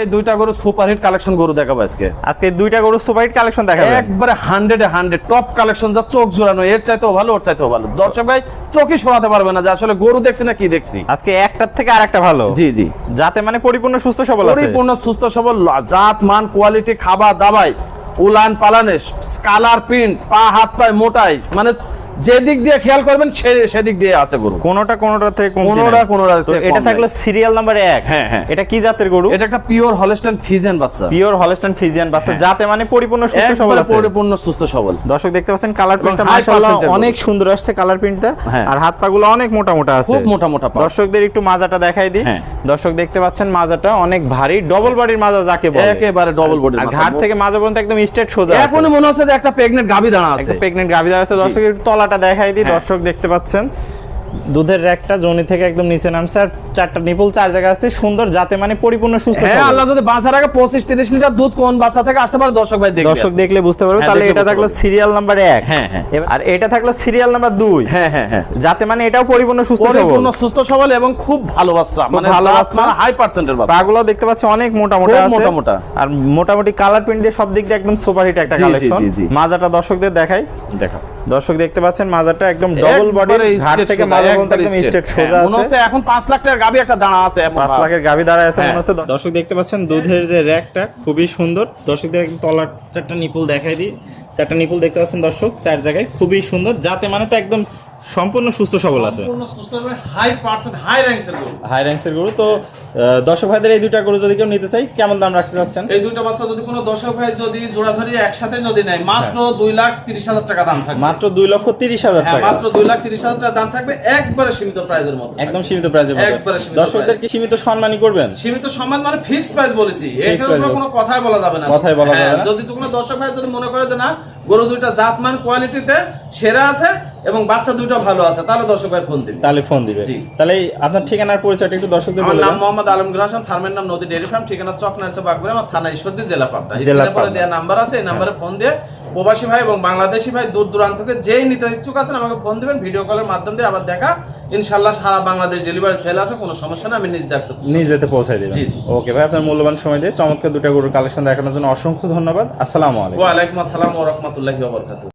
এই দুইটা গরু সুপারহিট কালেকশন গরু দেখাবো আজকে দুইটা গরু সুপারহিট কালেকশন দেখাবো একবারে 100 টপ কালেকশন, যা চোখ জোড়ানো, এর চাইতেও ভালো ওর চাইতেও ভালো। দর্শক ভাই চোখই সরাতে পারবে না যে আসলে গরু দেখছি না কি দেখছি। আজকে একটার থেকে আরেকটা ভালো। জি জি, যাতে মানে পরিপূর্ণ সুস্থ সবল আছে, পরিপূর্ণ সুস্থ সবল, জাত মান কোয়ালিটি, খাবার দাবাই, উলান পালানে, কালার প্রিন্ট, পা হাত পায় মোটাই, মানে যেদিক দিয়ে খেয়াল করবেন সেদিক দিয়ে আছে গরু। কোনোটা থেকে কোনোটা তো এটা থাকলো সিরিয়াল নাম্বার 1। হ্যাঁ হ্যাঁ, এটা কি জাতের গরু? এটা একটা পিওর হলস্টাইন ফ্রিজিয়ান বাচ্চা। পিওর হলস্টাইন ফ্রিজিয়ান বাচ্চা, যাতে মানে পরিপূর্ণ সুস্থ সবল আছে, পরিপূর্ণ সুস্থ সবল। দর্শক দেখতে পাচ্ছেন কালার প্রিন্টটা মাশাআল্লাহ অনেক সুন্দর আসছে কালার প্রিন্টটা, আর হাত পাগুলো অনেক মোটা মোটা আছে, খুব মোটা মোটা। দর্শকদের একটু মাজাটা দেখাই দিই। দর্শক দেখতে পাচ্ছেন মাজাটা অনেক ভারী, ডবল বডির মাজা যাকে বলে, একেবারে ডবল বডির মাজা, ঘাট থেকে মাজা পর্যন্ত একদম স্ট্রেট সোজা আছে। এখনই মনে হচ্ছে যে একটা প্রেগন্যান্ট গাবি দাঁড়া আছে, একটা প্রেগন্যান্ট গাবি দাঁড়া আছে। দর্শক একটু তলাটা দেখাই দিই। দর্শক দেখতে পাচ্ছেন দুধের র্যাকটা জনি থেকে একদম নিচে নামছে, আর চারটা নিপুল চার জায়গা আছে সুন্দর, যাতে মানে পরিপূর্ণ সুস্থ। হ্যাঁ, আল্লাহ যদি বাঁচার আগে 25-30 লিটার দুধ কোন বাচ্চা থেকে আসতে পারে দর্শক ভাই দেখবে, দর্শক দেখলে বুঝতে পারবে। তাহলে এটা থাকলো সিরিয়াল নাম্বার 1। হ্যাঁ হ্যাঁ, আর এটা থাকলো সিরিয়াল নাম্বার 2। হ্যাঁ হ্যাঁ হ্যাঁ, যাতে মানে এটাও পরিপূর্ণ সুস্থ সবল, পরিপূর্ণ সুস্থ সবল এবং খুব ভালো বাচ্চা, মানে ভালো বাচ্চা, হাই পার্সেন্টের বাচ্চা। পাগুলো দেখতে পাচ্ছি অনেক মোটা মোটা আছে, মোটা মোটা, আর মোটামুটি কালার প্রিন্ট দিয়ে সব দিক দিয়ে একদম সুপারহিট একটা কালেকশন। মাজাটা দর্শকদের দেখাই, দেখাও। দর্শক দেখতে পাচ্ছেন মাজাটা একদম ডবল বডি, ঘাট থেকে মাজা পর্যন্ত একদম স্ট্রেট সোজা আছে। মনে হচ্ছে এখন 5 লাখ টাকার গাবি একটা দাঁড়া আছে, 5 লাখের গাবি দাঁড়া আছে মনে হচ্ছে। দর্শক দেখতে পাচ্ছেন দুধের যে র্যাকটা খুবই সুন্দর। দর্শকদের একদম তলার চারটা নিপুল দেখাই দিই। চারটা নিপুল দেখতে পাচ্ছেন দর্শক, চার জায়গায় খুবই সুন্দর, যাতে মানে তো একদম সম্পূর্ণ সুস্থ সবল আছে, সম্পূর্ণ সুস্থ সবল, হাই পার্সেন্ট, হাই র‍্যাঙ্কসের গরু, হাই র‍্যাঙ্কসের গরু। তো দর্শক ভাইদের এই দুইটা গরু যদি কেউ নিতে চাই কেমন দাম রাখতে চাচ্ছেন? এই দুইটা বাচ্চা যদি কোনো দর্শক ভাই যদি জোড়া ধরে একসাথে যদি নেয়, মাত্র 2,30,000 টাকা দাম থাকবে। মাত্র 2,30,000 টাকা, মাত্র 2,30,000 টাকা দাম থাকবে, একবারে সীমিত প্রাইজের মধ্যে, একদম সীমিত প্রাইজের মধ্যে। দর্শকদের কি সীমিত সম্মানই করবেন? সীমিত সম্মান মানে ফিক্সড প্রাইস বলেছি, এটার উপর কোনো কথাই বলা যাবে না, কথাই বলা যাবে না। যদি কোনো দর্শক ভাই যদি মনে করে যে না গরু দুইটা জাতমান কোয়ালিটিতে সেরা আছে এবং বাচ্চা দুইটা ভালো আছে, তাহলে দর্শক ভাই ফোন দিবে, তাহলে আপনার ঠিকানার পরিচয়টা একটু দর্শকদের বলে দেন। নাম মোহাম্মদ আলমগীর হাসান, ফার্মের নাম নদী ডেইরি ফার্ম, ঠিকানা চকনারসে বাগপুর, আমার থানা ঈশ্বরদী, জেলা পাবনা। স্ক্রিনে পরে দেয়া নাম্বার আছে, এই নম্বরে ফোন দিয়ে প্রবাসী ভাই এবং বাংলাদেশি ভাই দূর দূরান্ত থেকে যেই নিতে ইচ্ছুক আছেন আমাকে ফোন দিবেন, ভিডিও কলের মাধ্যম দিয়ে আবার দেখা, ইনশাআল্লাহ সারা বাংলাদেশ ডেলিভারি সেল আছে, কোনো সমস্যা না, আমি নিজেতে পৌঁছাই দেব। ওকে ভাই, আপনার মূল্যবান সময় দিয়ে চমৎকার দুটো গরুর কালেকশন দেখানোর জন্য অসংখ্য ধন্যবাদ। আসসালামু আলাইকুম। ওয়া আলাইকুম আসসালাম ওয়া রাহমাতুল্লাহি ওয়া বারাকাতুহু।